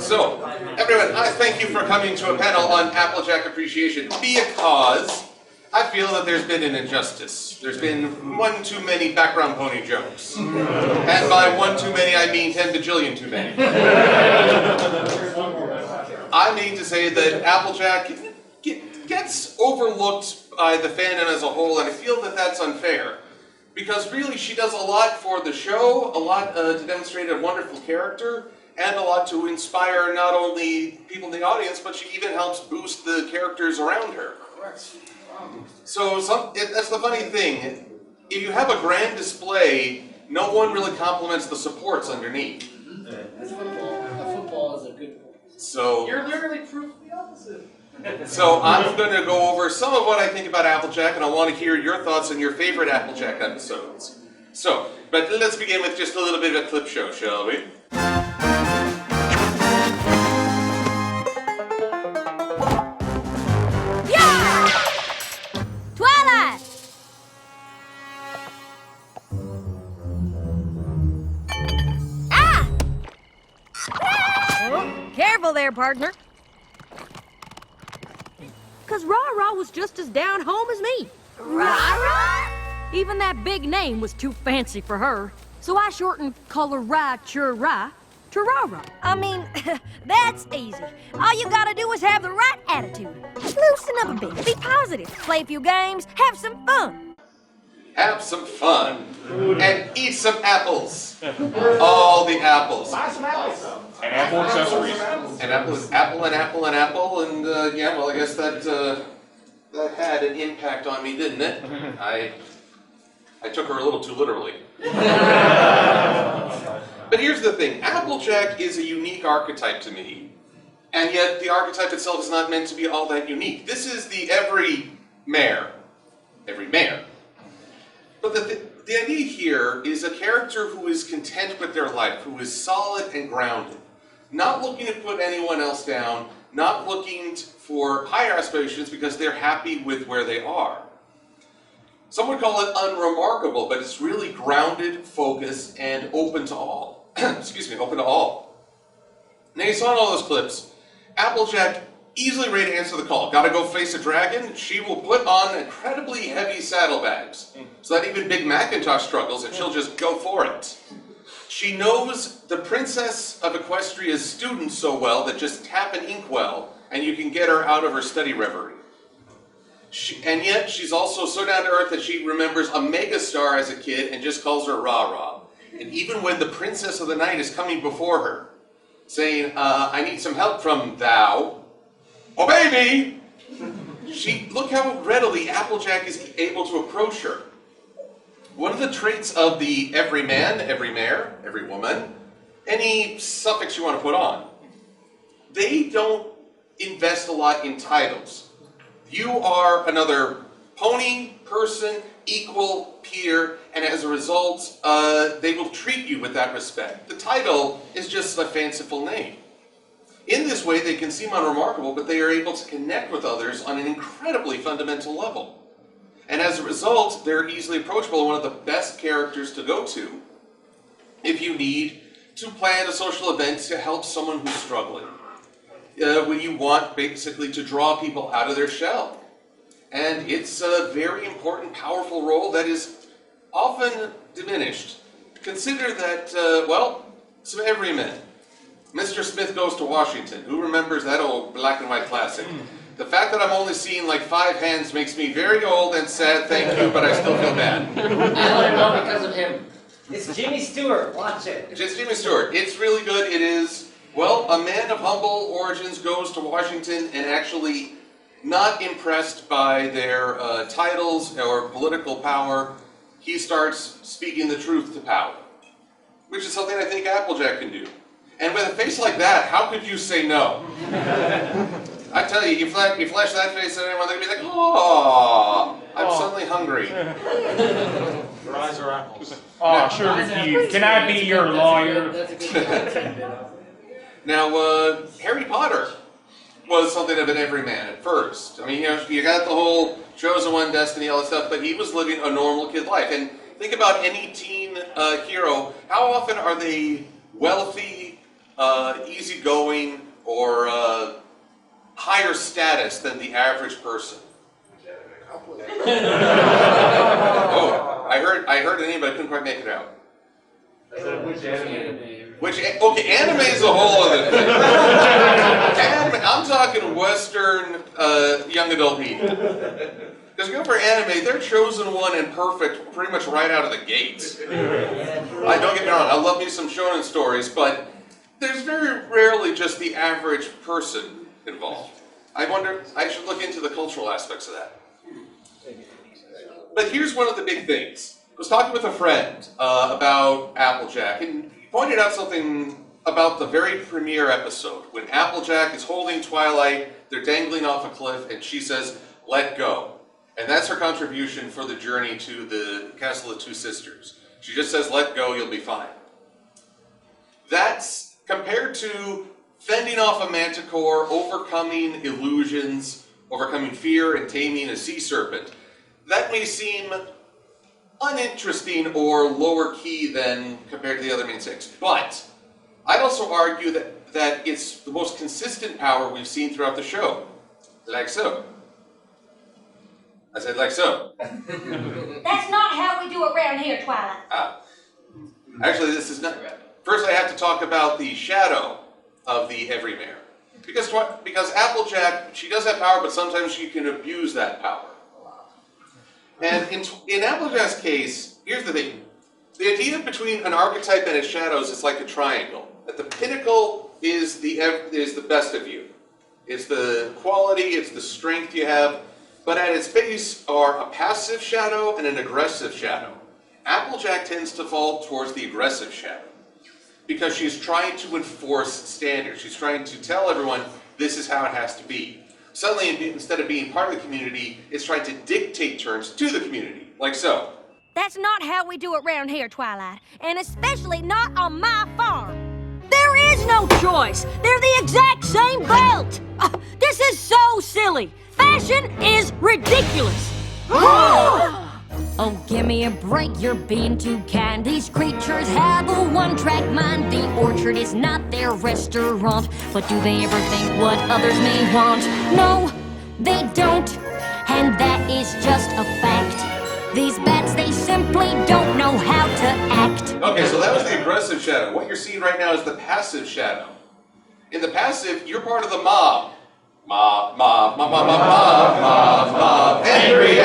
So, everyone, I thank you for coming to a panel on Applejack appreciation because I feel that there's been an injustice. There's been one too many background pony jokes. And by one too many, I mean 10 bajillion too many. I mean to say that Applejack gets overlooked by the fandom as a whole, and I feel that that's unfair. Because really, she does a lot for the show, a lot to demonstrate a wonderful character, and a lot to inspire not only people in the audience, but she even helps boost the characters around her. So that's the funny thing. If you have a grand display, no one really compliments the supports underneath. That's football. Football is a good point. So you're literally proof of the opposite. So I'm going to go over some of what I think about Applejack, and I want to hear your thoughts on your favorite Applejack episodes. So, but let's begin with just a little bit of a clip show, shall we? Yeah! Twilight! Ah! Oh, careful there, partner. 'Cause Rah-Rah was just as down home as me. Rah-Rah? Even that big name was too fancy for her. So I shortened Color Rah-Chur-Rah to Rah-Rah. I mean, that's easy. All you gotta do is have the right attitude. Loosen up a bit, be positive, play a few games, have some fun. Have some fun. And eat some apples. All the apples. Buy some apples. And apple accessories. And apple, and yeah, well, I guess that had an impact on me, didn't it? I took her a little too literally. But here's the thing, Applejack is a unique archetype to me, and yet the archetype itself is not meant to be all that unique. This is the every mare. But the idea here is a character who is content with their life, who is solid and grounded. Not looking to put anyone else down, not looking for higher aspirations because they're happy with where they are. Some would call it unremarkable, but it's really grounded, focused, and open to all. Excuse me, open to all. Now you saw in all those clips, Applejack easily ready to answer the call. Gotta go face a dragon? She will put on incredibly heavy saddlebags, so that even Big Macintosh struggles and she'll just go for it. She knows the Princess of Equestria's students so well that just tap an inkwell and you can get her out of her study reverie. And yet she's also so down to earth that she remembers a megastar as a kid and just calls her Rah-Rah. And even when the Princess of the Night is coming before her, saying, I need some help from thou, obey me! Look how readily Applejack is able to approach her. One of the traits of the every man, every mare, every woman, any suffix you want to put on, they don't invest a lot in titles. You are another pony, person, equal, peer, and as a result, they will treat you with that respect. The title is just a fanciful name. In this way, they can seem unremarkable, but they are able to connect with others on an incredibly fundamental level. And as a result, they're easily approachable and one of the best characters to go to if you need to plan a social event to help someone who's struggling. When you want basically to draw people out of their shell. And it's a very important, powerful role that is often diminished. Consider that, some everymen. Mr. Smith Goes to Washington. Who remembers that old black and white classic? The fact that I'm only seeing like 5 hands makes me very old and sad, thank you, but I still feel bad. I learned all because of him. It's Jimmy Stewart, watch it. It's Jimmy Stewart. It's really good. It is, a man of humble origins goes to Washington and actually not impressed by their titles or political power, he starts speaking the truth to power, which is something I think Applejack can do. And with a face like that, how could you say no? I tell you, you flash that face at anyone, they'd be like, oh, I'm suddenly hungry. Your eyes are apples. Oh, sure, you. Can I be your lawyer? That's a good Now, Harry Potter was something of an everyman at first. I mean, you got the whole chosen one, destiny, all that stuff, but he was living a normal kid life. And think about any teen hero. How often are they wealthy, easygoing or higher status than the average person? Oh, I heard a name, but I couldn't quite make it out. Okay, anime is a whole other thing. Anime, I'm talking Western young adult media. Because go for anime, they're chosen one and perfect pretty much right out of the gate. Don't get me wrong, I love me some shonen stories, but there's very rarely just the average person involved. I wonder, I should look into the cultural aspects of that. But here's one of the big things. I was talking with a friend about Applejack, and he pointed out something about the very premiere episode, when Applejack is holding Twilight, they're dangling off a cliff, and she says, "Let go." And that's her contribution for the journey to the Castle of Two Sisters. She just says, "Let go, you'll be fine." That's compared to fending off a manticore, overcoming illusions, overcoming fear, and taming a sea serpent. That may seem uninteresting or lower key than compared to the other main six. But I'd also argue that it's the most consistent power we've seen throughout the show. Like so. I said like so. That's not how we do around here, Twilight. Actually, this is not. First, I have to talk about the shadow of the Everymare. Because Applejack, she does have power, but sometimes she can abuse that power. And in Applejack's case, here's the thing. The idea between an archetype and its shadows is like a triangle. At the pinnacle is the best of you. It's the quality, it's the strength you have. But at its base are a passive shadow and an aggressive shadow. Applejack tends to fall towards the aggressive shadow because she's trying to enforce standards. She's trying to tell everyone this is how it has to be. Suddenly, instead of being part of the community, it's trying to dictate terms to the community, like so. That's not how we do it around here, Twilight, and especially not on my farm. There is no choice. They're the exact same belt. This is so silly. Fashion is ridiculous. Oh, give me a break, you're being too kind. These creatures have a one-track mind. The orchard is not their restaurant. But do they ever think what others may want? No, they don't. And that is just a fact. These bats, they simply don't know how to act. Okay, so that was the aggressive shadow. What you're seeing right now is the passive shadow. In the passive, you're part of the mob. Mob, angry.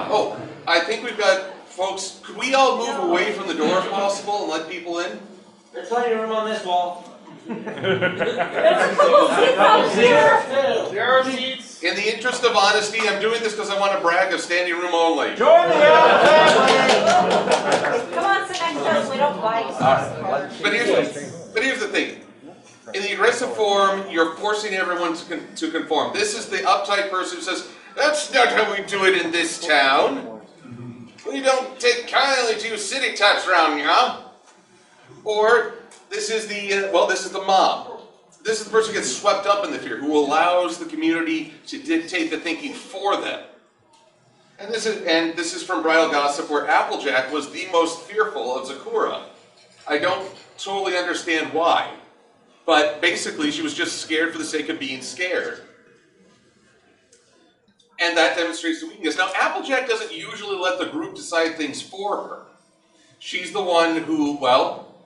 Oh, I think we've got folks. Could we all move away from the door if possible and let people in? There's plenty of room on this wall. There are seats. In the interest of honesty, I'm doing this because I want to brag of standing room only. Join the family. Come on, sit next to us, we don't bite. But here's the thing. In the aggressive form, you're forcing everyone to conform. This is the uptight person who says, "That's not how we do it in this town. We don't take kindly to city touch round here." Or this is the mob. This is the person who gets swept up in the fear, who allows the community to dictate the thinking for them. And this is from Bridal Gossip, where Applejack was the most fearful of Zakura. I don't totally understand why. But basically, she was just scared for the sake of being scared. And that demonstrates the weakness. Now, Applejack doesn't usually let the group decide things for her. She's the one who,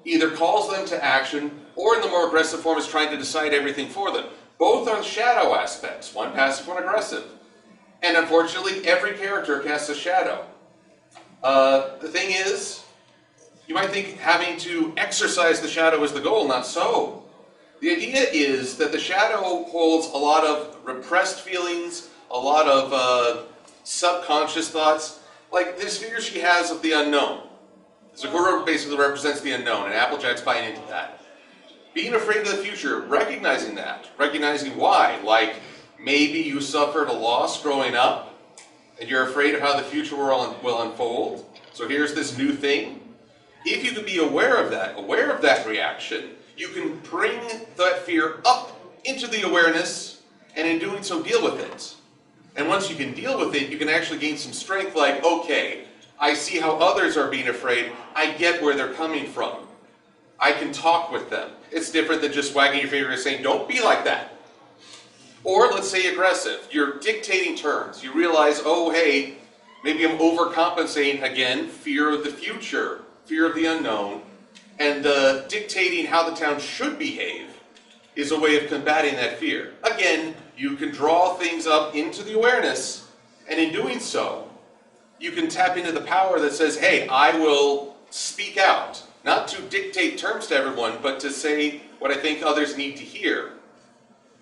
either calls them to action, or in the more aggressive form is trying to decide everything for them. Both are shadow aspects, one passive, one aggressive. And unfortunately, every character casts a shadow. The thing is, you might think having to exercise the shadow is the goal, not so. The idea is that the shadow holds a lot of repressed feelings, a lot of subconscious thoughts, like this fear she has of the unknown. Zakura basically represents the unknown, and Applejack's buying into that. Being afraid of the future, recognizing why, like maybe you suffered a loss growing up, and you're afraid of how the future will unfold, so here's this new thing. If you can be aware of that reaction, you can bring that fear up into the awareness, and in doing so, deal with it. And once you can deal with it, you can actually gain some strength, like, okay, I see how others are being afraid, I get where they're coming from. I can talk with them. It's different than just wagging your finger and saying, don't be like that. Or let's say aggressive. You're dictating terms. You realize, oh, hey, maybe I'm overcompensating again, fear of the future, fear of the unknown, and dictating how the town should behave is a way of combating that fear. Again, you can draw things up into the awareness, and in doing so, you can tap into the power that says, hey, I will speak out, not to dictate terms to everyone, but to say what I think others need to hear.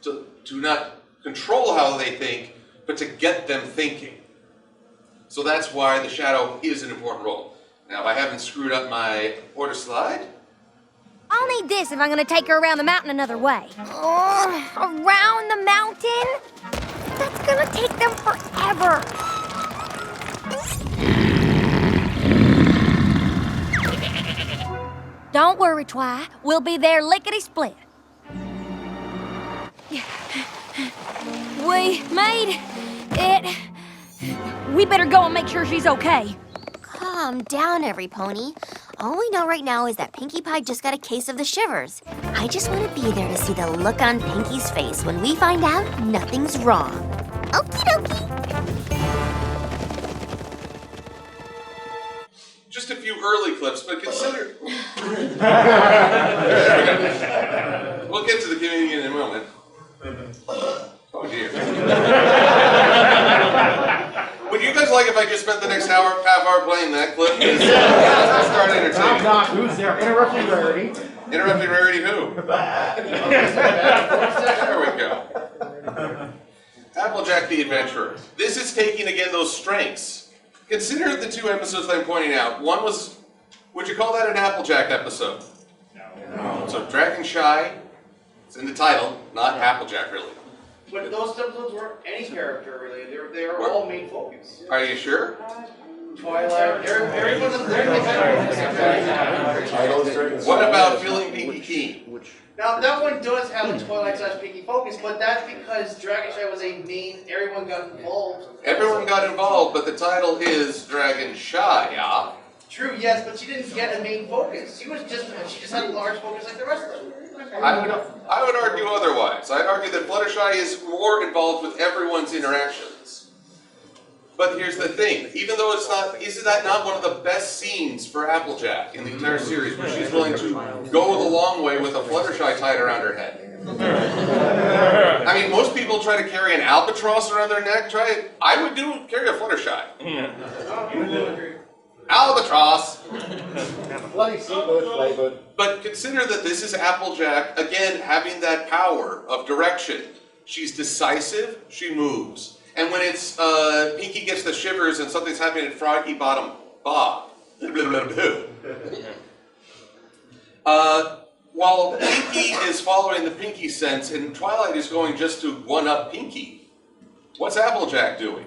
To not control how they think, but to get them thinking. So that's why the shadow is an important role. Now, if I haven't screwed up my order slide. I'll need this if I'm gonna take her around the mountain another way. Around the mountain? That's gonna take them forever. Don't worry, Twy. We'll be there lickety-split. We made it. We better go and make sure she's okay. Calm down, every pony. All we know right now is that Pinkie Pie just got a case of the shivers. I just want to be there to see the look on Pinkie's face when we find out nothing's wrong. Okie dokie. Just a few early clips, but consider. We'll get to the beginning in a moment. Oh dear. Would you guys like if I just spent the next half hour playing that clip? Let's start entertaining. Knock, who's there? Interrupting Rarity. Interrupting Rarity who? There we go. Applejack the Adventurer. This is taking again those strengths. Consider the two episodes I'm pointing out. One was, would you call that an Applejack episode? No. So Dragon Shy, it's in the title, not Applejack really. But those episodes weren't any character related. They were all main focus. Are you sure? Twilight, everyone's in What about Feeling Pinky Keen? Now that one does have a Twilight/Pinky focus, but that's because Dragon Shy was a main. Everyone got involved. Everyone got involved, but the title is Dragon Shy, yeah? True, yes, but she didn't get a main focus. She just had a large focus like the rest of them. I would argue otherwise. I'd argue that Fluttershy is more involved with everyone's interactions. But here's the thing, even though it's not, isn't that not one of the best scenes for Applejack in the entire series, where she's willing to go the long way with a Fluttershy tied around her head? I mean, most people try to carry an albatross around their neck. I would carry a Fluttershy. Albatross! Bloody seafood flavored. But consider that this is Applejack, again, having that power of direction. She's decisive, she moves. And when it's, Pinkie gets the shivers and something's happening at Froggy Bottom Bob. While Pinkie is following the Pinkie sense and Twilight is going just to one-up Pinkie, what's Applejack doing?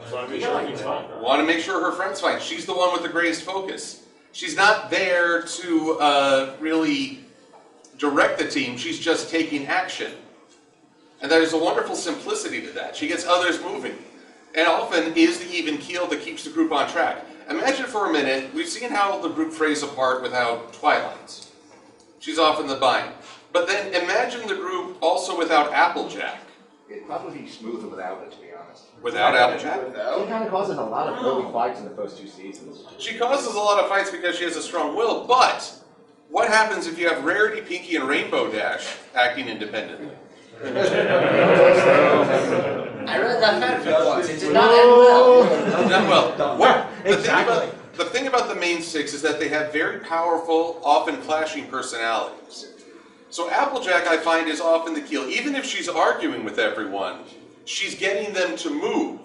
Want to make sure her friend's fine. She's the one with the greatest focus. She's not there to really direct the team. She's just taking action. And there's a wonderful simplicity to that. She gets others moving. And often is the even keel that keeps the group on track. Imagine for a minute, we've seen how the group frays apart without Twilight. She's off in the bind. But then imagine the group also without Applejack. It'd probably be smoother without it, to be honest. Without Applejack? She kind of causes a lot of early fights in the first two seasons. She causes a lot of fights because she has a strong will, but what happens if you have Rarity, Pinkie, and Rainbow Dash acting independently? I read that fanfic once. It did not end well. Not well. What? Exactly. The thing about the main six is that they have very powerful, often clashing personalities. So Applejack, I find, is often the keel. Even if she's arguing with everyone, she's getting them to move.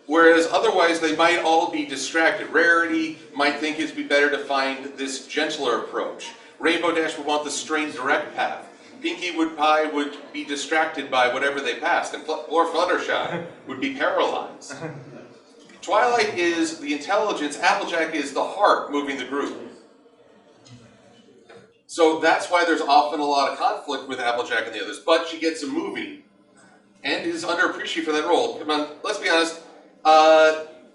Whereas otherwise, they might all be distracted. Rarity might think it'd be better to find this gentler approach. Rainbow Dash would want the straight, direct path. Pinkie Pie would be distracted by whatever they passed, or Fluttershy would be paralyzed. Twilight is the intelligence, Applejack is the heart moving the group. So that's why there's often a lot of conflict with Applejack and the others, but she gets them moving and is underappreciated for that role. Come on, let's be honest,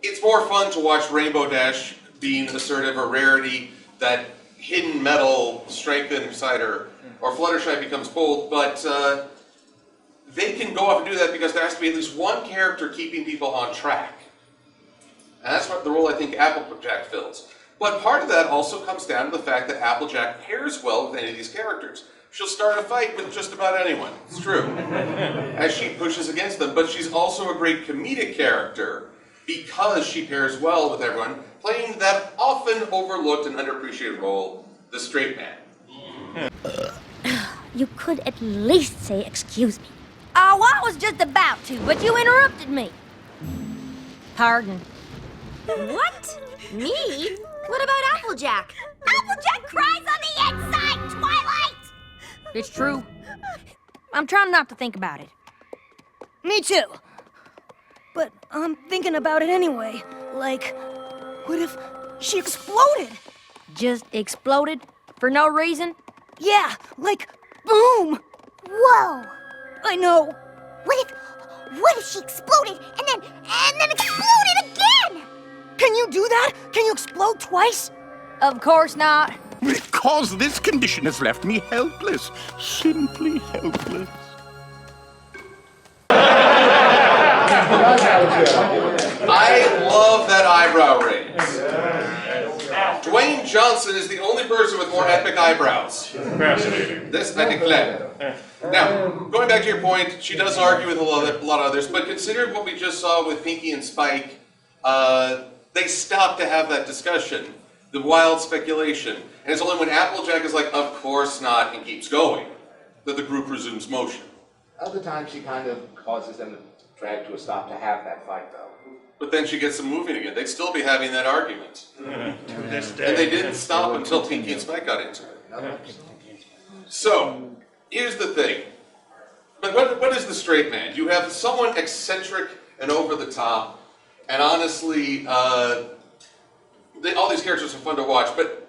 it's more fun to watch Rainbow Dash being assertive or Rarity that hidden metal strengthened cider, or Fluttershy becomes cold, but they can go off and do that because there has to be at least one character keeping people on track. And that's what the role I think Applejack fills. But part of that also comes down to the fact that Applejack pairs well with any of these characters. She'll start a fight with just about anyone, it's true, as she pushes against them, but she's also a great comedic character because she pairs well with everyone, playing that often overlooked and underappreciated role, the straight man. You could at least say excuse me. Oh, I was just about to, but you interrupted me. Pardon. What? Me? What about Applejack? Applejack cries on the inside, Twilight! It's true. I'm trying not to think about it. Me too. But I'm thinking about it anyway. Like, what if she exploded? Just exploded? For no reason? Yeah, like, boom! Whoa! I know. What if she exploded and then exploded again? Can you do that? Can you explode twice? Of course not. Because this condition has left me helpless. Simply helpless. I love that eyebrow raise. Dwayne Johnson is the only person with more epic eyebrows. Fascinating. This I declare. Now, going back to your point, she does argue with a lot of others, but considering what we just saw with Pinky and Spike, they stopped to have that discussion, the wild speculation. And it's only when Applejack is like, of course not, and keeps going, that the group resumes motion. Other times she kind of causes them to drag to a stop to have that fight, though. But then she gets them moving again. They'd still be having that argument. To this day. And they didn't stop until Pinky and Spike got into it. So, here's the thing. But what is the straight man? You have someone eccentric and over the top, and honestly, all these characters are fun to watch, but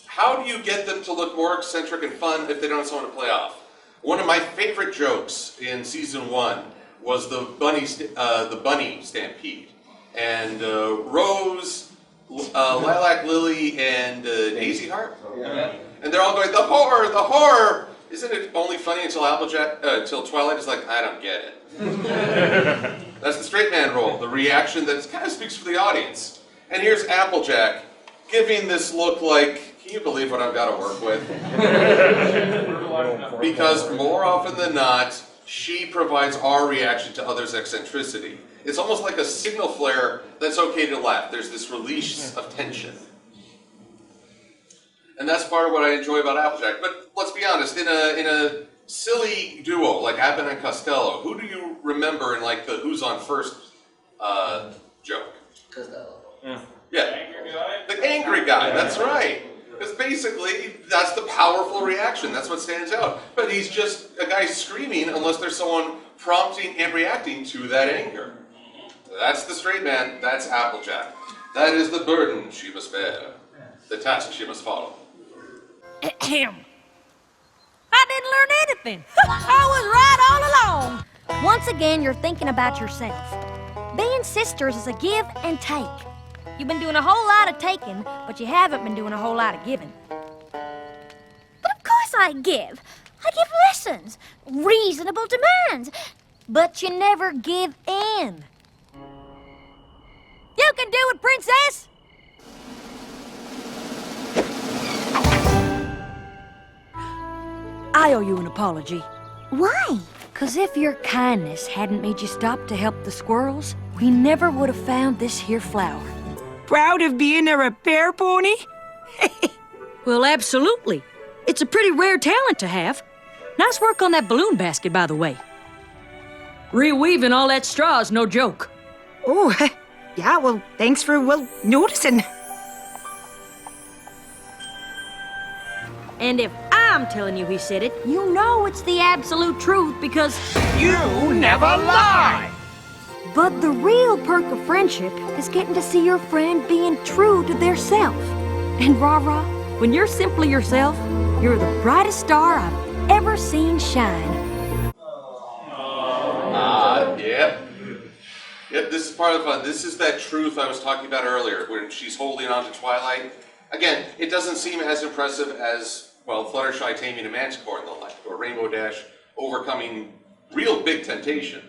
how do you get them to look more eccentric and fun if they don't have someone to play off? One of my favorite jokes in season 1 was the bunny stampede. And Rose, Lilac Lily, and Daisy Heart? Yeah. And they're all going, the horror, the horror! Isn't it only funny until until Twilight is like, I don't get it. That's the straight man role, the reaction that kind of speaks for the audience. And here's Applejack giving this look like, can you believe what I've got to work with? Because more often than not, she provides our reaction to others' eccentricity. It's almost like a signal flare that's okay to laugh. There's this release of tension. And that's part of what I enjoy about Applejack. But let's be honest, in a silly duo like Abbott and Costello, who do you remember in like the Who's on First joke? Costello. Yeah. The angry guy, that's right. Because basically, that's the powerful reaction. That's what stands out. But he's just a guy screaming unless there's someone prompting and reacting to that anger. That's the straight man. That's Applejack. That is the burden she must bear. The task she must follow. Ahem. I didn't learn anything. I was right all along. Once again, you're thinking about yourself. Being sisters is a give and take. You've been doing a whole lot of taking, but you haven't been doing a whole lot of giving. But of course I give. I give lessons, reasonable demands. But you never give in. You can do it, princess! I owe you an apology. Why? 'Cause if your kindness hadn't made you stop to help the squirrels, we never would have found this here flower. Proud of being a repair pony? Well, absolutely. It's a pretty rare talent to have. Nice work on that balloon basket, by the way. Reweaving all that straw is no joke. Oh, yeah, well, thanks for, noticing. And if I'm telling you he said it, you know it's the absolute truth because... You never lie! But the real perk of friendship is getting to see your friend being true to their self. And Rah-Rah, when you're simply yourself, you're the brightest star I've ever seen shine. Yep. Yep, this is part of the fun. This is that truth I was talking about earlier, when she's holding on to Twilight. Again, it doesn't seem as impressive as, well, Fluttershy taming a manticore and the like, or Rainbow Dash overcoming real big temptation.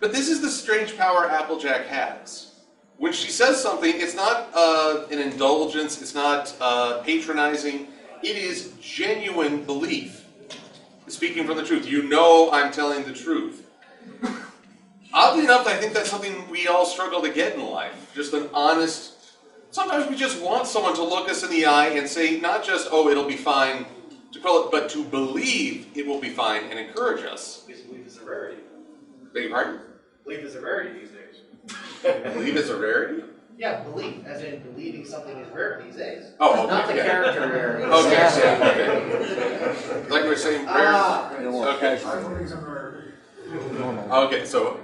But this is the strange power Applejack has. When she says something, it's not an indulgence, it's not patronizing, it is genuine belief. Speaking from the truth. You know I'm telling the truth. Oddly enough, I think that's something we all struggle to get in life. Just an honest... Sometimes we just want someone to look us in the eye and say, not just, oh, it'll be fine, but to believe it will be fine and encourage us. Because belief is a rarity. Beg your pardon? Belief is a rarity these days. Believe is a rarity? Yeah, belief, as in believing something is rare these days. Oh, okay. Not the character rarity. Okay, yeah, okay. Like we were saying, okay.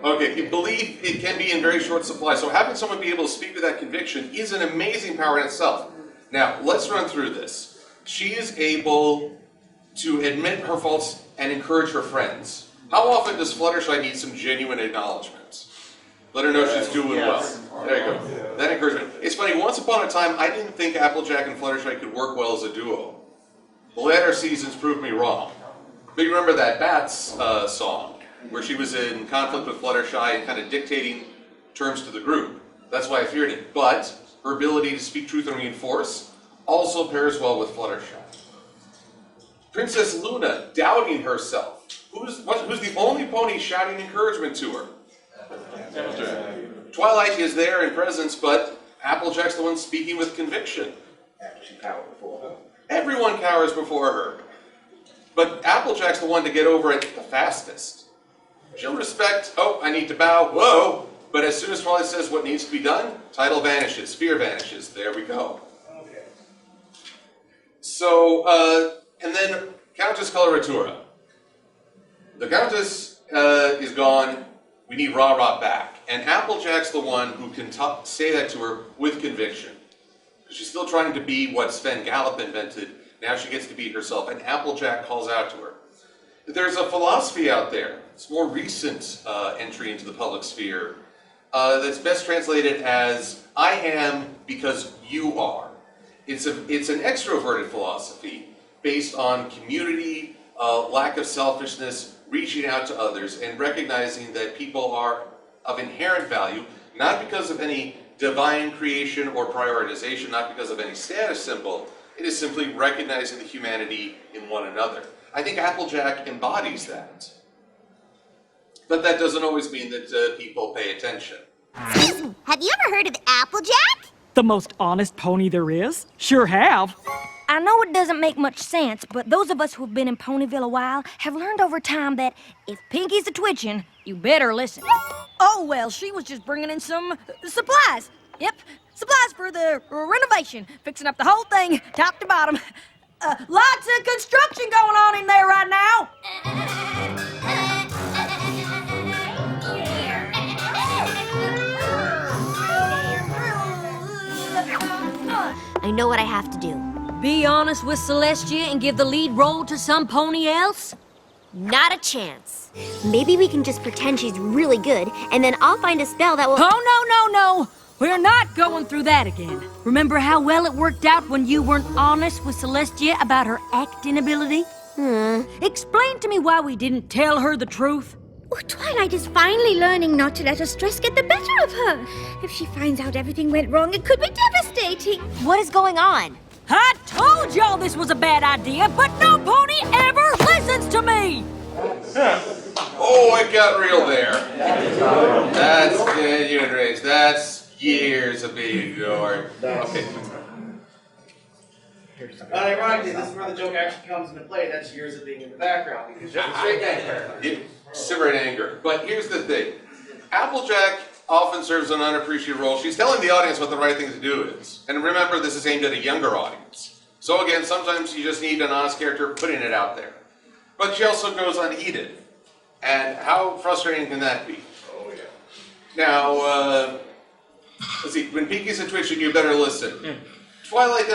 Okay, belief, it can be in very short supply. So having someone be able to speak with that conviction is an amazing power in itself. Now, let's run through this. She is able to admit her faults and encourage her friends. How often does Fluttershy need some genuine acknowledgement? Let her know she's doing well. There you go. That encouragement. It's funny, once upon a time, I didn't think Applejack and Fluttershy could work well as a duo. The latter seasons proved me wrong. But you remember that Bats song, where she was in conflict with Fluttershy and kind of dictating terms to the group. That's why I feared it. But her ability to speak truth and reinforce also pairs well with Fluttershy. Princess Luna doubting herself. Who's the only pony shouting encouragement to her? Twilight is there in presence, but Applejack's the one speaking with conviction. After she cowered before her. Everyone cowers before her. But Applejack's the one to get over it the fastest. She'll respect, oh, I need to bow, whoa. But as soon as Twilight says what needs to be done, title vanishes, fear vanishes. There we go. Okay. So, and then Countess Coloratura. The Countess is gone. We need Rah-Rah back. And Applejack's the one who can say that to her with conviction. She's still trying to be what Sven Gallop invented. Now she gets to be herself. And Applejack calls out to her. There's a philosophy out there. It's more recent entry into the public sphere. That's best translated as, I am because you are. It's an extroverted philosophy based on community, lack of selfishness, reaching out to others, and recognizing that people are of inherent value, not because of any divine creation or prioritization, not because of any status symbol. It is simply recognizing the humanity in one another. I think Applejack embodies that. But that doesn't always mean that people pay attention. Have you ever heard of Applejack? The most honest pony there is? Sure have. I know it doesn't make much sense, but those of us who've been in Ponyville a while have learned over time that if Pinky's a-twitching, you better listen. Oh, well, she was just bringing in some supplies. Yep, supplies for the renovation. Fixing up the whole thing, top to bottom. Lots of construction going on in there right now. I know what I have to do. Be honest with Celestia and give the lead role to some pony else? Not a chance. Maybe we can just pretend she's really good, and then I'll find a spell that will... Oh, no. We're not going through that again. Remember how well it worked out when you weren't honest with Celestia about her acting ability? Explain to me why we didn't tell her the truth. Oh, Twilight is finally learning not to let her stress get the better of her. If she finds out everything went wrong, it could be devastating. What is going on? I told y'all this was a bad idea, but no pony ever listens to me! Oh, it got real there. That's genuine rage. That's years of being ignored. Okay. Ironically, this is where the joke actually comes into play. That's years of being in the background, because you're straight anger. Simmer in anger. But here's the thing. Applejack often serves an unappreciated role. She's telling the audience what the right thing to do is. And remember, this is aimed at a younger audience. So again, sometimes you just need an honest character putting it out there. But she also goes unheeded. And how frustrating can that be? Oh, yeah. Now, let's see. When Pinky's a twitching, you better listen. Twilight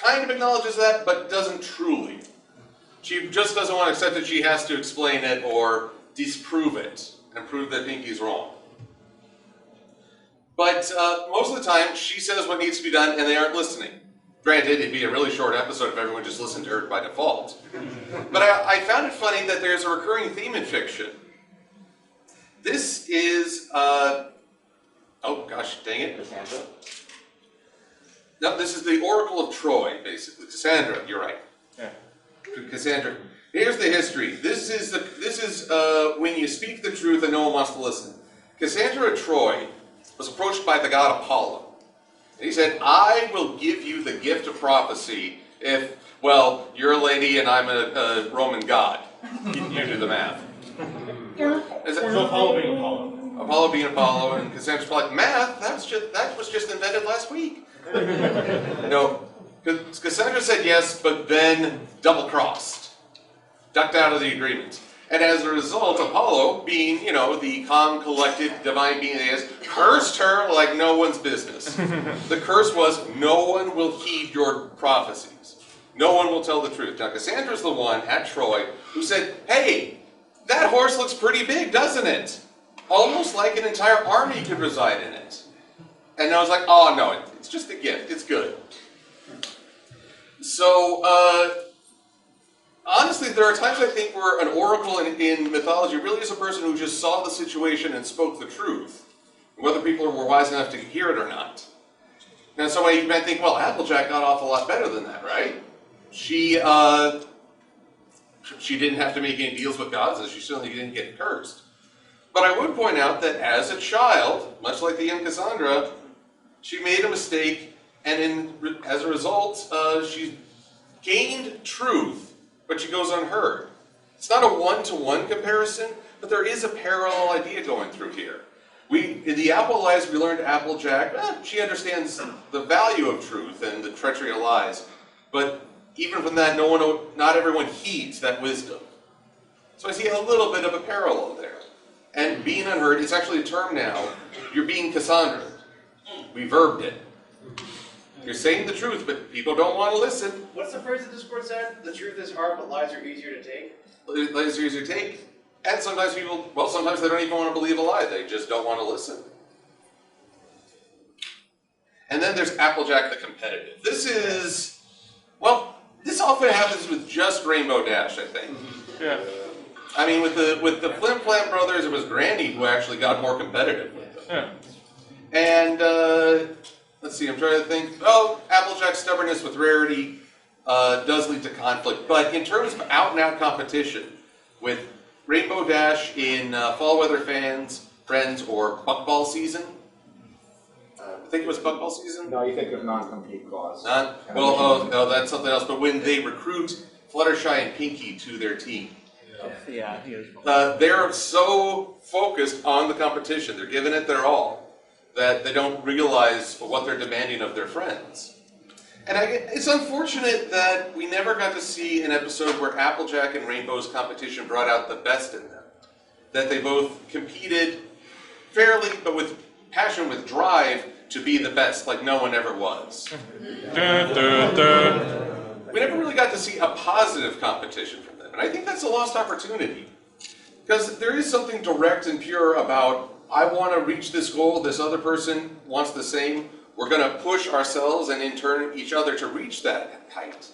kind of acknowledges that, but doesn't truly. She just doesn't want to accept that she has to explain it or disprove it and prove that Pinky's wrong. But most of the time, she says what needs to be done, and they aren't listening. Granted, it'd be a really short episode if everyone just listened to her by default. But I found it funny that there's a recurring theme in fiction. This is, oh gosh, dang it. Cassandra? No, this is the Oracle of Troy, basically. Cassandra, you're right. Yeah. Cassandra. Here's the history. This is when you speak the truth and no one wants to listen. Cassandra of Troy was approached by the god Apollo. And he said, I will give you the gift of prophecy if, well, you're a lady and I'm a Roman god. You do the math. So Apollo being Apollo. Apollo being Apollo, and Cassandra's like, math? That was just invented last week. No, Cassandra said yes, but then double-crossed. Ducked out of the agreement. And as a result, Apollo, being, the calm, collected, divine being he is, cursed her like no one's business. The curse was, no one will heed your prophecies. No one will tell the truth. Now, Cassandra's the one at Troy who said, hey, that horse looks pretty big, doesn't it? Almost like an entire army could reside in it. And I was like, oh, no, it's just a gift. It's good. So, honestly, there are times I think where an oracle in mythology really is a person who just saw the situation and spoke the truth, whether people were wise enough to hear it or not. Now, so you might think, well, Applejack got off a lot better than that, right? She didn't have to make any deals with gods, and she certainly didn't get cursed. But I would point out that as a child, much like the young Cassandra, she made a mistake, and as a result, she gained truth, but she goes unheard. It's not a one-to-one comparison, but there is a parallel idea going through here. In the Apple Lies, we learned Applejack, she understands the value of truth and the treachery of lies, but even from that, not everyone heeds that wisdom. So I see a little bit of a parallel there. And being unheard, it's actually a term now. You're being Cassandra. We verbed it. You're saying the truth, but people don't want to listen. What's the phrase that Discord said? The truth is hard, but lies are easier to take? Lies are easier to take. And sometimes sometimes they don't even want to believe a lie. They just don't want to listen. And then there's Applejack the competitive. This often happens with just Rainbow Dash, I think. Yeah. I mean, with the Flim Flam brothers, it was Granny who actually got more competitive with them. Yeah. And, let's see, I'm trying to think. Oh, Applejack's stubbornness with Rarity does lead to conflict. But in terms of out-and-out competition, with Rainbow Dash in Fall Weather Friends, or Buckball Season, I think it was Buckball Season? No, you think of non-compete clause. That's something else. But when they recruit Fluttershy and Pinky to their team, they're so focused on the competition, they're giving it their all, that they don't realize what they're demanding of their friends. And it's unfortunate that we never got to see an episode where Applejack and Rainbow's competition brought out the best in them. That they both competed fairly, but with passion, with drive, to be the best, like no one ever was. We never really got to see a positive competition from them, and I think that's a lost opportunity. Because there is something direct and pure about, I want to reach this goal, this other person wants the same, we're going to push ourselves and in turn each other to reach that height.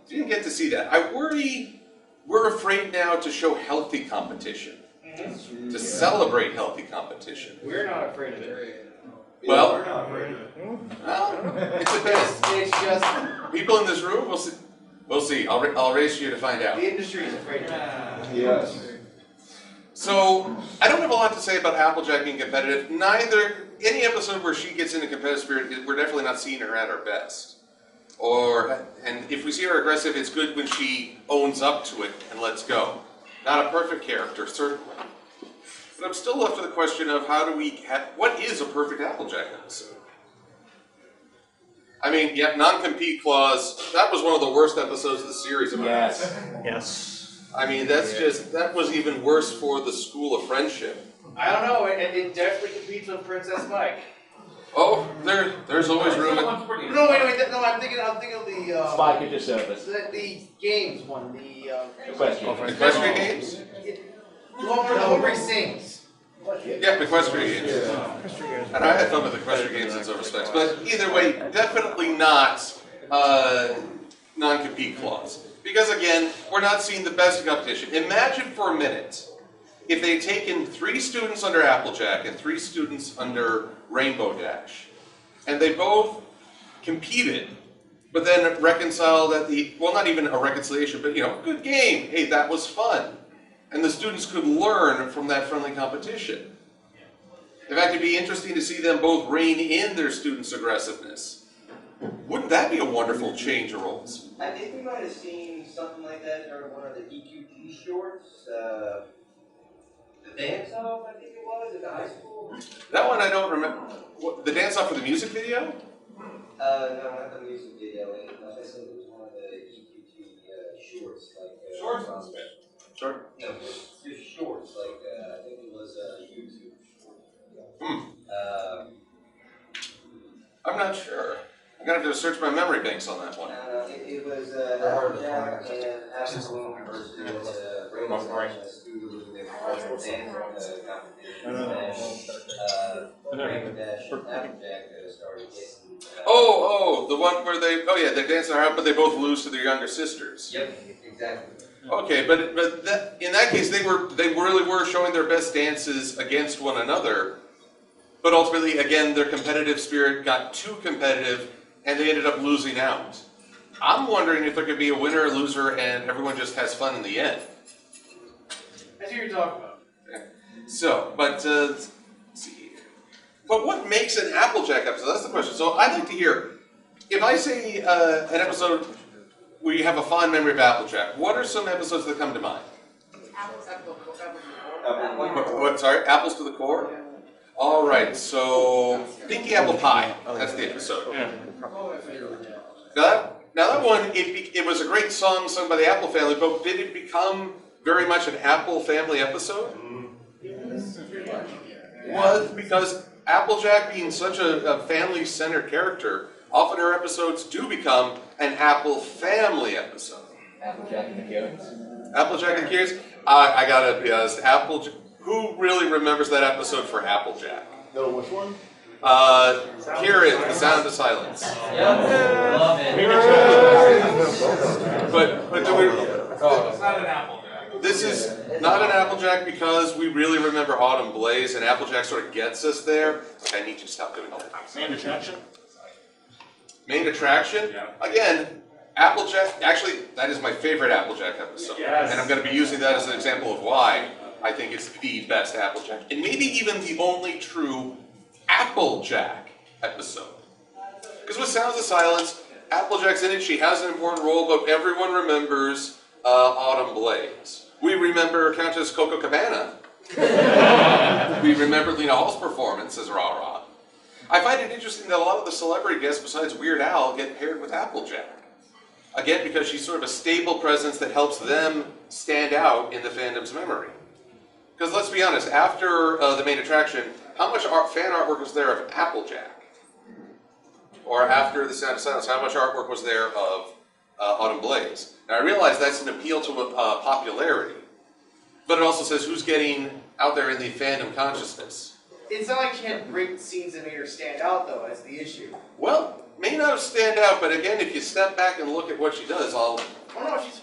You didn't get to see that. I worry we're afraid now to show healthy competition, to celebrate healthy competition. We're not afraid of it. Well, we're not afraid of it. Well, it depends. It's just people in this room. We'll see. I'll race you to find out. the industry is afraid of it. Yes. So I don't have a lot to say about Applejack being competitive. Any episode where she gets into competitive spirit, we're definitely not seeing her at her best. And if we see her aggressive, it's good when she owns up to it and lets go. Not a perfect character, certainly. But I'm still left with the question of what is a perfect Applejack episode? I mean, non-compete clause, that was one of the worst episodes of the series. Yes. I mean, that was even worse for the School of Friendship. I don't know, it definitely competes with Princess Mike. Oh, there's always room. No, wait, no, I'm thinking of the Spike at your service. the games one, the Equestrian. Equestrian games? the one where he sings. Yeah, equestrian games. And I had fun with equestrian games in some respects. But either way, definitely not non-compete clause. Because again, we're not seeing the best competition. Imagine for a minute if they had taken 3 students under Applejack and 3 students under Rainbow Dash, and they both competed, but then reconciled at the, well, not even a reconciliation, but good game. Hey, that was fun. And the students could learn from that friendly competition. In fact, it'd be interesting to see them both rein in their students' aggressiveness. Wouldn't that be a wonderful change of roles? I think we might have seen something like that during one of the EQT shorts. The dance-off, I think it was, at the high school. That one I don't remember. What, the dance-off for the music video? No, not the music video. I think it was one of the EQT shorts. Shorts? Sure. No, just shorts. I think it was YouTube short. I'm not sure. I'm going to have to search my memory banks on that one. It was Applejack and Applejack versus Rainbow Dash Studios with their dance competition. Rainbow Dash and Applejack started getting... The one where they're dancing around, but they both lose to their younger sisters. Yep, exactly. Okay, but in that case, they really were showing their best dances against one another. But ultimately, again, their competitive spirit got too competitive, and they ended up losing out. I'm wondering if there could be a winner or loser, and everyone just has fun in the end. I see what you're talking about. Okay. So, but let's see here. But what makes an Applejack episode? That's the question. So I'd like to hear, if I say an episode where you have a fond memory of Applejack, what are some episodes that come to mind? Sorry, Apples to the Core? All right, so Pinky Apple Pie, that's the episode. Now that one, it was a great song sung by the Apple family, but did it become very much an Apple family episode? Well, because Applejack being such a family-centered character, often her episodes do become an Apple family episode. Applejack and the Carrots. Applejack and the Carrots? I gotta be honest, who really remembers that episode for Applejack? No, which one? Carrot, The Sound of Silence. Love it. But do we... It's not an Applejack. This is not an Applejack because we really remember Autumn Blaze, and Applejack sort of gets us there. I need you to stop doing all that. Main attraction? Main attraction? Yeah. Again, Applejack, actually, that is my favorite Applejack episode. Yes. And I'm going to be using that as an example of why I think it's the best Applejack. And maybe even the only true Applejack episode. Because with Sounds of Silence, Applejack's in it, she has an important role, but everyone remembers Autumn Blaze. We remember Countess Coco Cabana. We remember Lena Hall's performance as Rah-Rah. I find it interesting that a lot of the celebrity guests besides Weird Al get paired with Applejack. Again, because she's sort of a stable presence that helps them stand out in the fandom's memory. Because let's be honest, after the main attraction, how much fan artwork was there of Applejack? Or after The Sound of Silence, how much artwork was there of Autumn Blaze? Now I realize that's an appeal to popularity, but it also says who's getting out there in the fandom consciousness. It's not like she had great scenes that made her stand out, though, that's the issue. Well, may not stand out, but again, if you step back and look at what she does, Oh no, she's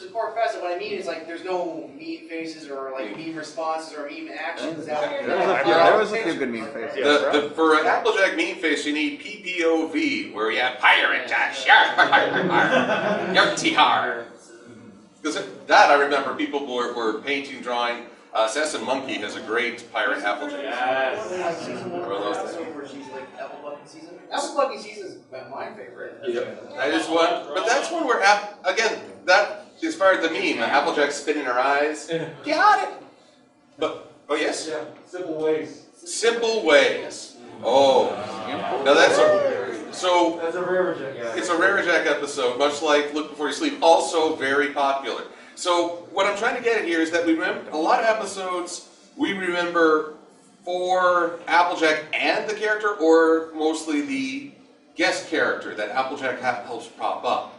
a core facet. What I mean is, like, there's no meme faces or like meme responses or meme actions. There was a few good meme faces. For an Applejack meme face, you need PPOV, where you have pirate dash, yarty-har. Because that I remember people were painting, drawing. Assassin Monkey has a great pirate Applejack. Yes. Where she's like Applebucket season. Applebucket season is my favorite. Yep. That is one, but that's one where again that inspired the meme. Applejack spinning her eyes. Got it. But yes. Yeah. Simple Ways. Simple Ways. Oh. Now that's That's a Rarejack. Yeah. It's a Rarejack episode, much like Look Before You Sleep. Also very popular. So what I'm trying to get at here is that we remember a lot of episodes we remember for Applejack and the character, or mostly the guest character that Applejack helps prop up.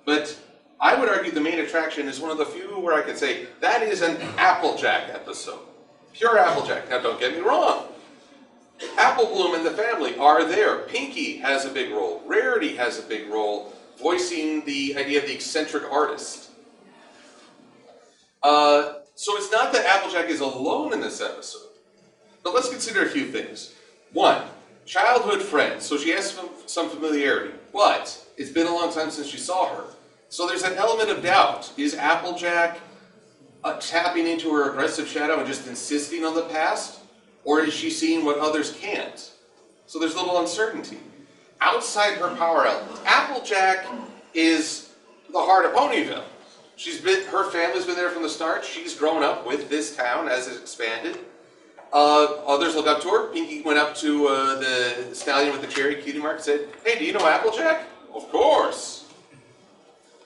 But I would argue the main attraction is one of the few where I could say that is an Applejack episode. Pure Applejack. Now don't get me wrong. Apple Bloom and the family are there. Pinky has a big role. Rarity has a big role, voicing the idea of the eccentric artist. So it's not that Applejack is alone in this episode. But let's consider a few things. One, childhood friends. So she has some familiarity. But it's been a long time since she saw her. So there's an element of doubt. Is Applejack tapping into her aggressive shadow and just insisting on the past? Or is she seeing what others can't? So there's a little uncertainty. Outside her power element, Applejack is the heart of Ponyville. Her family's been there from the start. She's grown up with this town as it's expanded. Others look up to her. Pinky went up to the stallion with the cherry cutie mark and said, "Hey, do you know Applejack?" "Of course."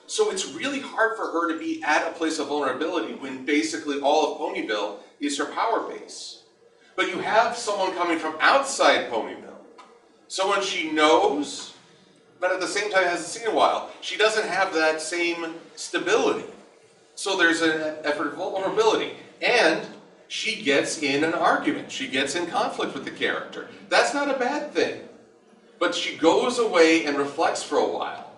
So it's really hard for her to be at a place of vulnerability when basically all of Ponyville is her power base. But you have someone coming from outside Ponyville. Someone she knows, but at the same time hasn't seen in a while. She doesn't have that same stability. So there's an effort of vulnerability. And she gets in an argument. She gets in conflict with the character. That's not a bad thing. But she goes away and reflects for a while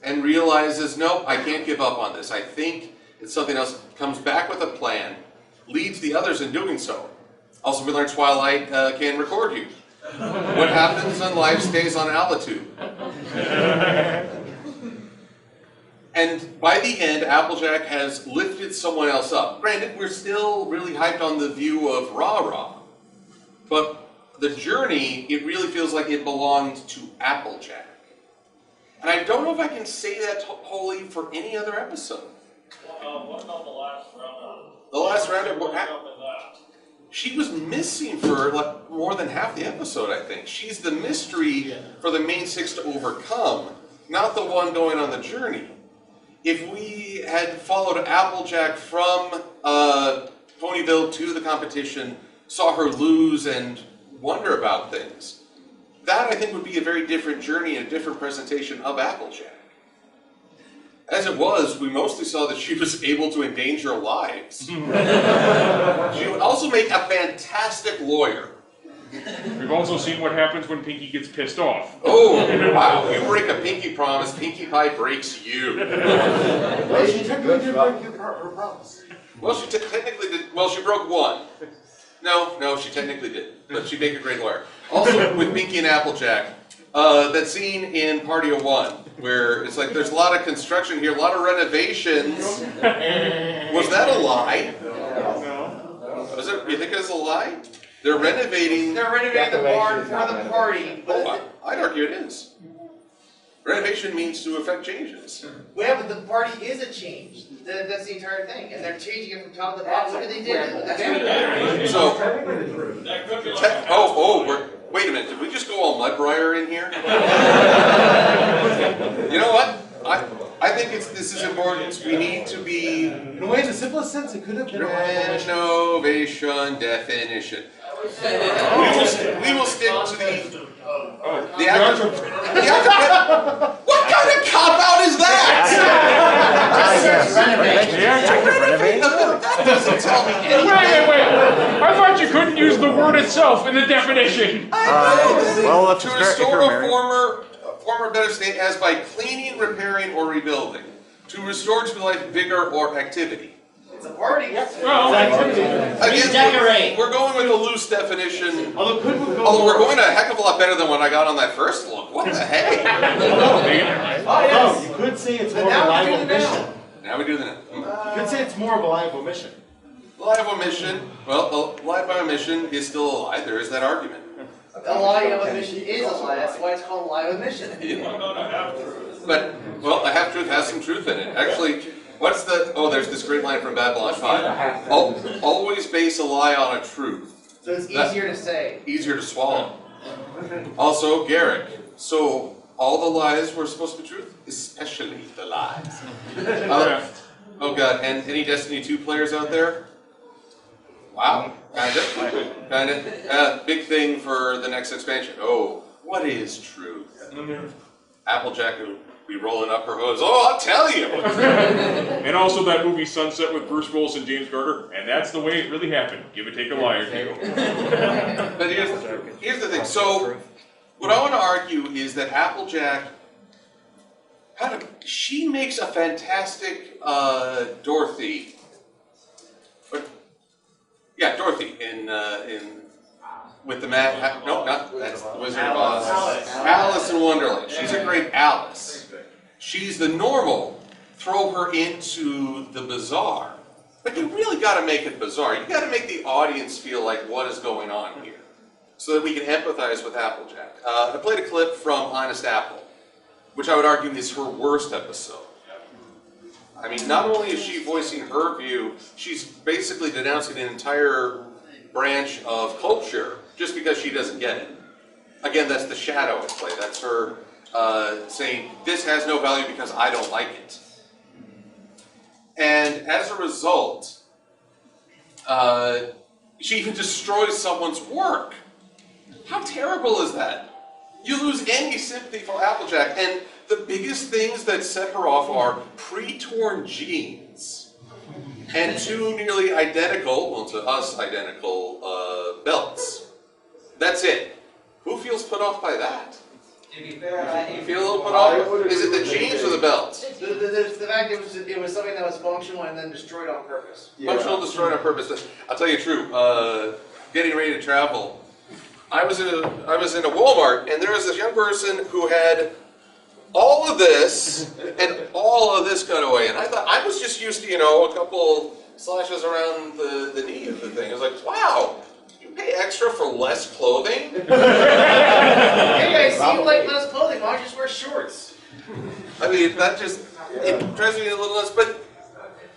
and realizes, no, I can't give up on this. I think it's something else. Comes back with a plan, leads the others in doing so. Also, we learned Twilight can record you. What happens when life stays on altitude? And by the end, Applejack has lifted someone else up. Granted, we're still really hyped on the view of Rah-Rah. But the journey, it really feels like it belonged to Applejack. And I don't know if I can say that wholly for any other episode. What about the last rounder? The last rounder, What happened to that? she was missing for like more than half the episode, I think. She's the mystery for the main six to overcome, not the one going on the journey. If we had followed Applejack from Ponyville to the competition, saw her lose and wonder about things, that I think would be a very different journey and a different presentation of Applejack. As it was, we mostly saw that she was able to endanger lives. She would also make a fantastic lawyer. We've also seen what happens when Pinky gets pissed off. Oh, wow. You break a Pinky promise, Pinkie Pie breaks you. Well, she technically did break her promise. Well, she technically did. Well, she broke one. No, she technically did. But she'd make a great lawyer. Also, with Pinky and Applejack, that scene in Party of One, where it's like there's a lot of construction here, a lot of renovations. Was that a lie? No. Was it? You think it was a lie? They're renovating. They're renovating the barn for the party. Oh, I'd argue it is. Renovation means to effect changes. Well, yeah, but the party is a change. That's the entire thing, and they're changing it from top to bottom. Look what they did. That's So, wait a minute. Did we just go all Mudbriar in here? You know what? I think this is important. We need to be. In a way, in the simplest sense, it could have been renovation definition. We will stick to the archetype. What kind of cop-out is that? That doesn't tell me anything. Wait. I thought you couldn't use the word itself in the definition. Well, to restore a former better state as by cleaning, repairing, or rebuilding. To restore to life vigor or activity. It's a party. Well, again, we're going with a loose definition. Although we're going a heck of a lot better than what I got on that first look. What the heck? You could say it's more of a live mission. Now we do the You could say it's more of a live omission. Live omission. Well, live by omission is still a lie. There is that argument. A lie of omission is a lie. That's why it's called live omission. But, well, a half-truth has some truth in it. Actually, there's this great line from Babylon 5. Always base a lie on a truth. So it's easier to say. Easier to swallow. Also, Garrick. So, all the lies were supposed to be truth? Especially the lies. Oh god, and any Destiny 2 players out there? Wow. Kind of. Big thing for the next expansion. Oh, what is truth? Applejack, be rolling up her hooves. Oh, I'll tell you. And also that movie Sunset with Bruce Willis and James Garner, and that's the way it really happened. Give or take a lie or two. But here's the thing. So, what I want to argue is that Applejack, she makes a fantastic Dorothy. Yeah, Dorothy in with the Mad. No, not that's the Wizard of Oz. Alice in Wonderland. She's a great Alice. She's the normal. Throw her into the bizarre. But you really got to make it bizarre. You got to make the audience feel like what is going on here, so that we can empathize with Applejack. I played a clip from Honest Apple, which I would argue is her worst episode. I mean, not only is she voicing her view, she's basically denouncing an entire branch of culture just because she doesn't get it. Again, that's the shadow at play. That's her saying, this has no value because I don't like it. And as a result, she even destroys someone's work. How terrible is that? You lose any sympathy for Applejack, and the biggest things that set her off are pre-torn jeans and two nearly identical, well to us identical, belts. That's it. Who feels put off by that? To be fair, You feel a little put off? Is it the jeans or the belts? The fact it was something that was functional and then destroyed on purpose. Functional, destroyed on purpose. I'll tell you true. Getting ready to travel, I was in a Walmart, and there was this young person who had all of this and all of this cut away, and I thought I was just used to a couple slashes around the knee of the thing. I was like, wow. Pay extra for less clothing? Hey, I see you like less clothing. Why don't you just wear shorts? I mean, it drives me a little nuts, but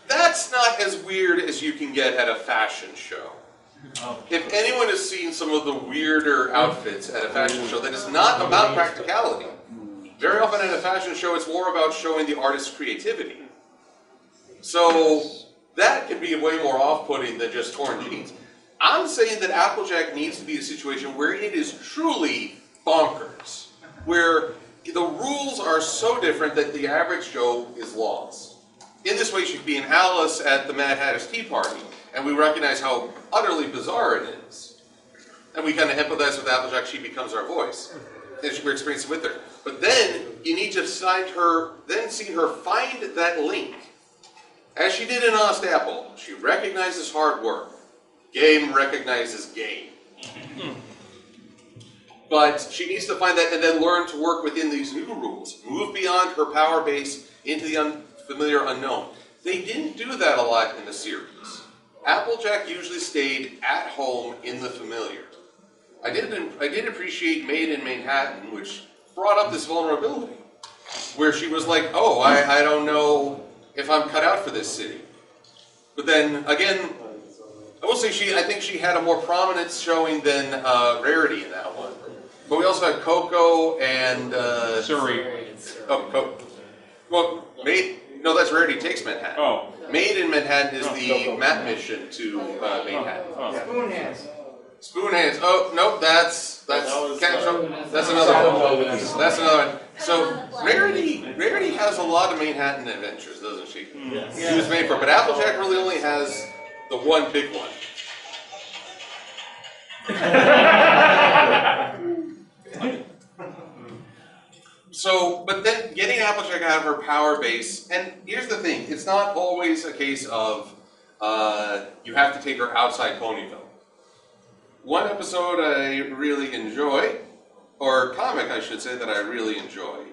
that's not as weird as you can get at a fashion show. If anyone has seen some of the weirder outfits at a fashion show, that is not about practicality. Very often at a fashion show, it's more about showing the artist's creativity. So that can be way more off-putting than just torn jeans. I'm saying that Applejack needs to be a situation where it is truly bonkers, where the rules are so different that the average Joe is lost. In this way, she could be an Alice at the Mad Hatter's Tea Party, and we recognize how utterly bizarre it is. And we kind of empathize with Applejack, she becomes our voice. And we're experiencing with her. But then, you need to see her find that link. As she did in Honest Apple, she recognizes hard work. Game recognizes game. But she needs to find that and then learn to work within these new rules. Move beyond her power base into the unfamiliar unknown. They didn't do that a lot in the series. Applejack usually stayed at home in the familiar. I did appreciate Made in Manhattan, which brought up this vulnerability. Where she was like, oh, I don't know if I'm cut out for this city. But then, again, I will say I think she had a more prominent showing than Rarity in that one. But we also had Coco and Surrey. Oh, well, no, that's Rarity Takes Manhattan. Oh. Made in Manhattan is the map mission to Manhattan. Spoonhands. Spoonhands. Oh no, that's another one. That's another one. So Rarity has a lot of Manhattan adventures, doesn't she? Yes. She was made for it, but Applejack really only has the one big one. So, but then getting Applejack out of her power base, and here's the thing, it's not always a case of you have to take her outside Ponyville. One episode I really enjoy, or comic I should say that I really enjoy.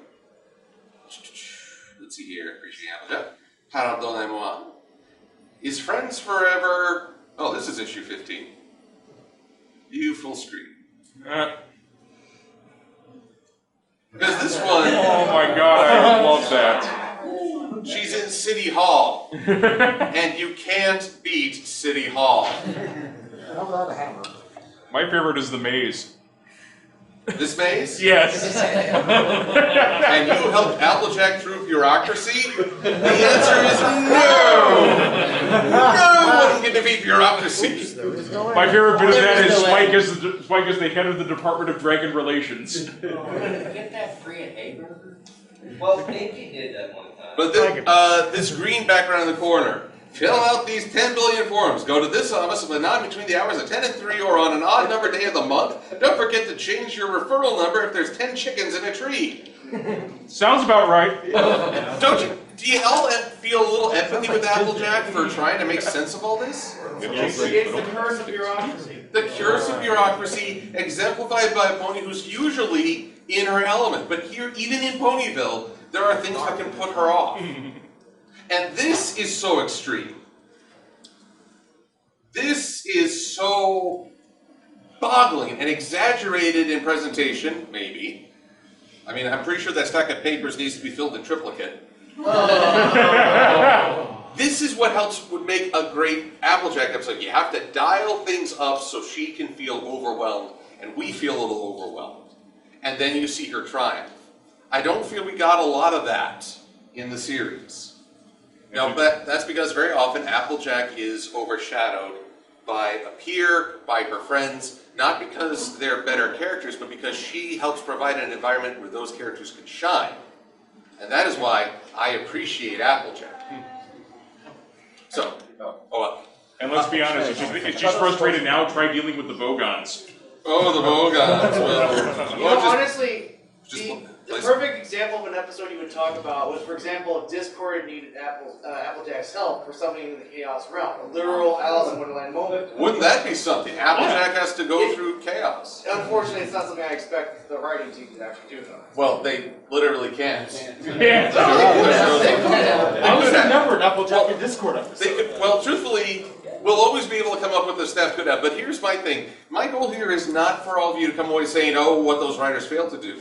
Let's see here, appreciate Applejack. Pardonnez-moi. Is Friends Forever... Oh, this is issue 15. View full screen. Because this one... Oh my god, I love that. She's in City Hall. And you can't beat City Hall. My favorite is the maze. This maze? Yes. And you helped Applejack through bureaucracy? The answer is no! No one can defeat bureaucracy. My favorite bit of that is Spike is the head of the Department of Dragon Relations. Get that free at Haber? Well, Pinky did that one time. But this green background in the corner. Fill out these 10 billion forms. Go to this office between the hours of 10 and 3 or on an odd number day of the month. Don't forget to change your referral number if there's 10 chickens in a tree. Sounds about right. Do you all feel a little empathy with Applejack for trying to make sense of all this? It's the curse of bureaucracy. The curse of bureaucracy exemplified by a pony who's usually in her element. But here, even in Ponyville, there are things that can put her off. And this is so extreme. This is so boggling and exaggerated in presentation, maybe. I mean, I'm pretty sure that stack of papers needs to be filled in triplicate. This is what would make a great Applejack episode. You have to dial things up so she can feel overwhelmed, and we feel a little overwhelmed. And then you see her triumph. I don't feel we got a lot of that in the series. Now, that's because very often Applejack is overshadowed by a peer, by her friends, not because they're better characters, but because she helps provide an environment where those characters can shine. And that is why I appreciate Applejack. So, and let's be honest, if she's frustrated now, try dealing with the Vogons. Oh, the Vogons. Well, Honestly, the perfect example of an episode you would talk about was, for example, if Discord needed Applejack's help for something in the Chaos realm. A literal Alice in Wonderland moment. Wouldn't that be something? Applejack has to go through chaos. Unfortunately, it's not something I expect the writing team to actually do, though. Well, they literally can't. Yeah. I was never an Applejack in Discord episode. Well, truthfully, we'll always be able to come up with the staff could have. But here's my thing. My goal here is not for all of you to come away saying, oh, what those writers failed to do.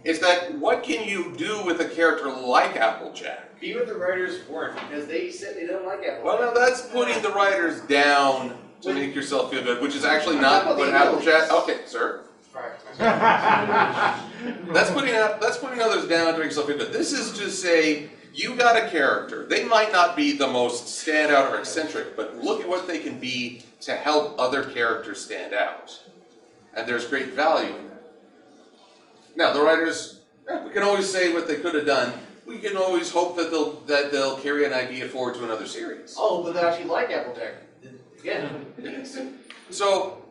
It's that what can you do with a character like Applejack? Be what the writers weren't, because they said they don't like Applejack. Well, now that's putting the writers down to make yourself feel good, which is actually not what Applejack. Okay, sir. That's putting others down to make yourself feel good. This is to say you got a character. They might not be the most standout or eccentric, but look at what they can be to help other characters stand out. And there's great value in that. Now, the writers, we can always say what they could have done. We can always hope that they'll carry an idea forward to another series. Oh, but they actually like Applejack. Again. So,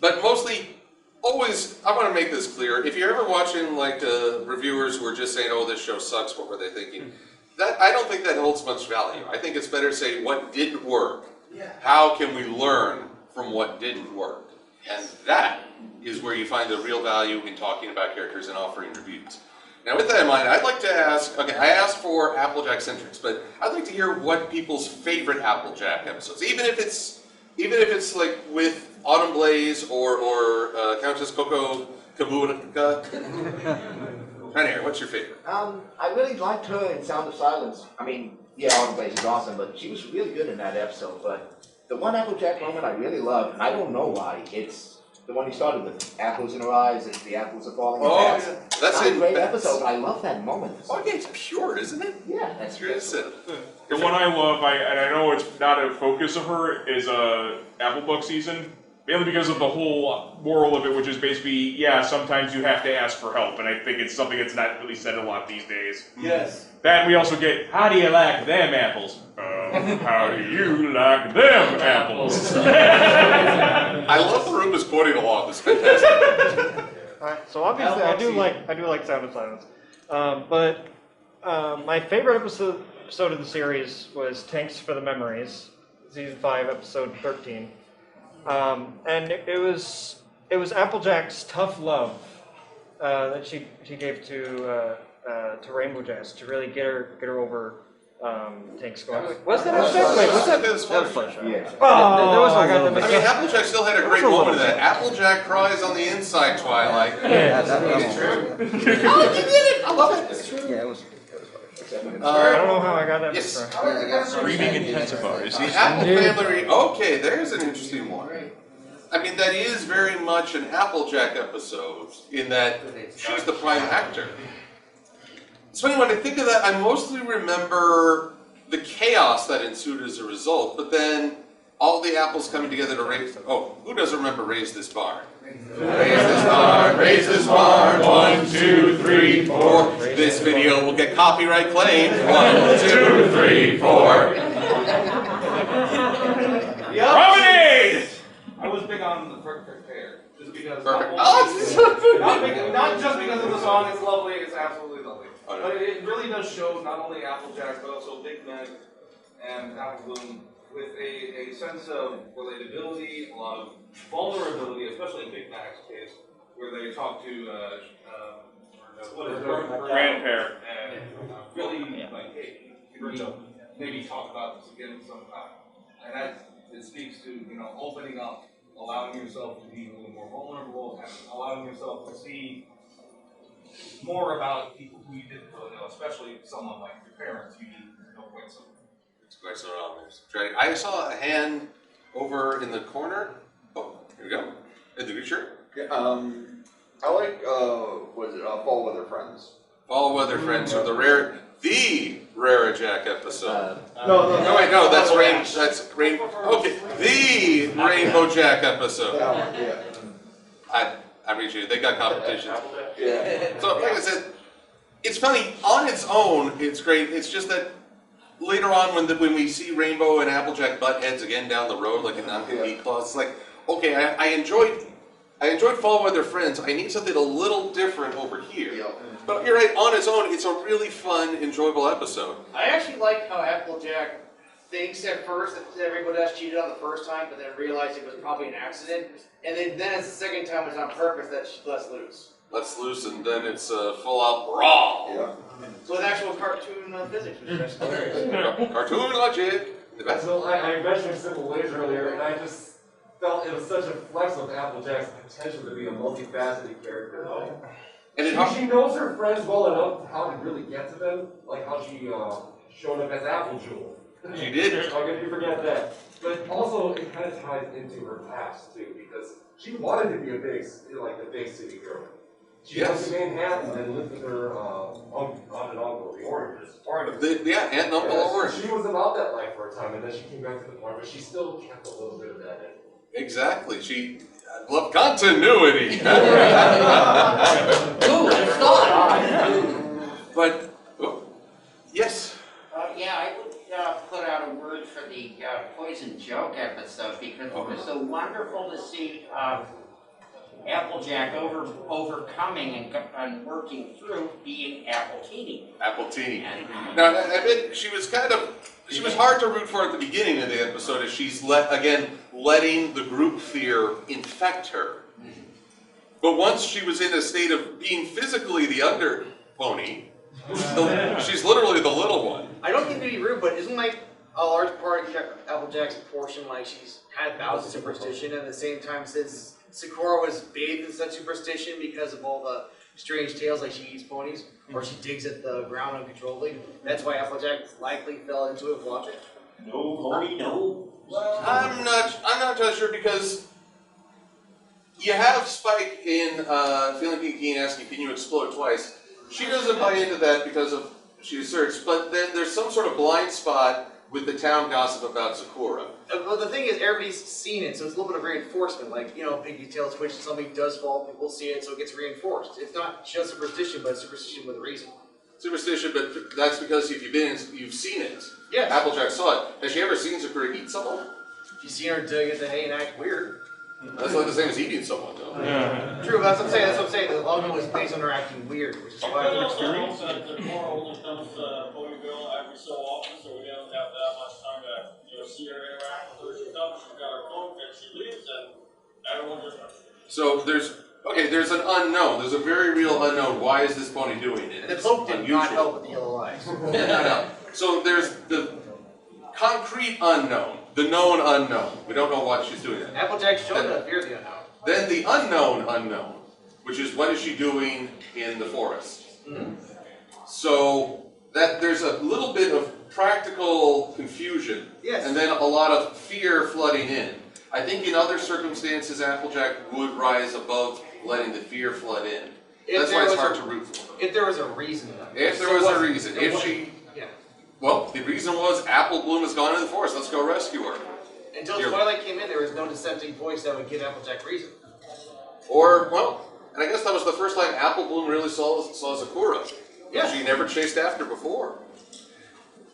but mostly, always, I want to make this clear. If you're ever watching like reviewers who are just saying, "Oh, this show sucks," what were they thinking? That I don't think that holds much value. I think it's better to say what didn't work. Yeah. How can we learn from what didn't work? And that is where you find the real value in talking about characters and offering reviews. Now, with that in mind, I'd like to ask, okay, I asked for Applejack-centrics, but I'd like to hear what people's favorite Applejack episodes, even if it's like with Autumn Blaze or Countess Coco Kabuka. Trying to hear, what's your favorite? I really liked her in Sound of Silence. I mean, yeah, Autumn Blaze is awesome, but she was really good in that episode. But the one Applejack moment I really loved, and I don't know why, it's the one you started with. Apples in her eyes, and the apples are falling in Oh, half. that's Not a great episode, but I love that moment. Okay, it's pure, isn't it? Yeah, that's pure. The one I love, and I know it's not a focus of her, is Applebook season. Mainly because of the whole moral of it, which is basically, yeah, sometimes you have to ask for help, and I think it's something that's not really said a lot these days. Yes. That we also get, how do you like them apples? How do you like them apples? I love the room is quoting along. It's fantastic. Alright, so obviously I do like Sound of Silence. But my favorite episode of the series was Tanks for the Memories, season 5, episode 13. And it was Applejack's tough love that she gave to Rainbow Jazz to really get her over Tank's squad. Was that Applejack? Wait, was that? That was Fluttershy. Yeah. Oh, I got them. I mean, Applejack still had a great moment in that. Applejack cries on the inside, Twilight. Yeah, that's true. Oh, you did it! I love it. It's true. Yeah, it was. I don't know how I got that. Yes. Screaming intensifiers. The Apple Family. Okay, there's an interesting one. I mean, that is very much an Applejack episode in that she's the prime actor. It's funny, when I think of that, I mostly remember the chaos that ensued as a result, but then all the apples coming together to raise. Oh, who doesn't remember Raise This Barn? Raise this barn, 1, 2, 3, 4. This video will get copyright claim. 1, 2, 3, 4. Promenade! I was big on the Perfect Pair, just because. Perfect. Not just because of the song. It's lovely. It's absolutely lovely. Oh, no. But it really does show not only Applejack but also Big Mac and Apple Bloom with a sense of relatability, a lot of vulnerability, especially in Big Mac's case, where they talk to Grandparent. and really like, hey, can we maybe talk about this again sometime? And that it speaks to opening up, allowing yourself to be a little more vulnerable, and allowing yourself to see more about people who you didn't really know, especially someone like your parents you didn't know quite so. It's quite so obvious. I saw a hand over in the corner. Oh, here we go. In the future. Yeah, I like, Fall Weather Friends. Fall Weather Friends are the Rare-a-Jack episode. No, that's Rain. Okay, the Rainbow Jack episode. I read you. They got competitions. Yeah. So, like I said, it's funny on its own. It's great. It's just that later on, when we see Rainbow and Applejack butt heads again down the road, like a non-compete clause, it's like, okay, I enjoyed Fall Weather Friends. I need something a little different over here. Yeah. But you're right. On its own, it's a really fun, enjoyable episode. I actually like how Applejack thinks at first that everybody else cheated on the first time, but then realized it was probably an accident. And then as the second time it's on purpose that she lets loose. Lets loose, and then it's full-out brawl. Yeah. So with actual cartoon physics, which is hilarious. Cartoon logic. So I mentioned Simple Ways earlier, and I just felt it was such a flex of Applejack's potential to be a multifaceted character. And she knows her friends well enough how to really get to them, like how she showed up as Apple Jewel. She did. How could you forget that? But also, it kind of ties into her past too, because she wanted to be a big city girl. She went to Manhattan and lived with her aunt and uncle, the Oranges. Aunt and Uncle Orange. She was about that life for a time, and then she came back to the farm, but she still kept a little bit of that in. Exactly. She loved continuity. Ooh, it's gone. But, yes. Yeah, I would put out a word for the Poison Joke episode because it was so wonderful to see Applejack overcoming and working through being Appletini. Appletini. Now, I bet she was hard to root for at the beginning of the episode as she's letting the group fear infect her. But once she was in a state of being physically the under pony, she's literally the little one. I don't think to be rude, but isn't like a large part of Applejack's portion like she's had bouts of superstition, and at the same time since Sakura was bathed in such superstition because of all the strange tales, like she eats ponies, or she digs at the ground uncontrollably. That's why Applejack likely fell into it with logic. No, pony, no. I'm not totally sure because you have Spike in Feeling Pinky and asking, can you explode twice? She doesn't buy into that because she asserts, but then there's some sort of blind spot with the town gossip about Sakura. Well, the thing is, everybody's seen it, so it's a little bit of reinforcement. Like, Pinky tells Twitch something does fall, people see it, so it gets reinforced. It's not just superstition, but it's superstition with a reason. Superstition, but that's because if you've seen it. Yes. Applejack saw it. Has she ever seen Sakura eat someone? She's seen her dig at the hay and act weird. That's not the same as eating someone, though. Yeah. True, that's what I'm saying. The logo was based on her acting weird, which is why Well, experience. The core only comes Ponyville every so often, so we don't have that much time to see her interact with her. She comes, she's got her phone, and she leaves, and everyone just. So there's an unknown. There's a very real unknown. Why is this pony doing it? And the cloak did not help with the yellow eyes. No. So there's the concrete unknown, the known unknown. We don't know why she's doing that. Applejack showed that fear the unknown. Then the unknown, which is what is she doing in the forest? Mm-hmm. So that there's a little bit of practical confusion, yes, and then a lot of fear flooding in. I think in other circumstances, Applejack would rise above letting the fear flood in. That's why it's hard to root for. If there was a reason, though. If there was a reason. Well, the reason was Apple Bloom has gone into the forest. Let's go rescue her. Until Twilight came in, there was no dissenting voice that would give Applejack reason. Or, well, and I guess that was the first time Apple Bloom really saw Sakura. Yeah. She never chased after before.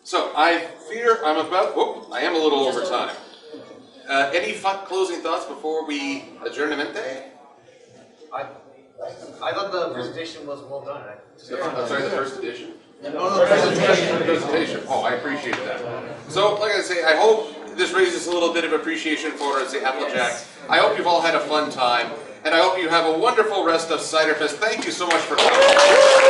So, I fear I'm about, I am a little over time. Any closing thoughts before we adjournamente? I thought the presentation was well done. I'm sorry, the first edition? No, presentation. Oh, I appreciate that. So, like I say, I hope this raises a little bit of appreciation for the Applejack. I hope you've all had a fun time, and I hope you have a wonderful rest of Ciderfest. Thank you so much for coming.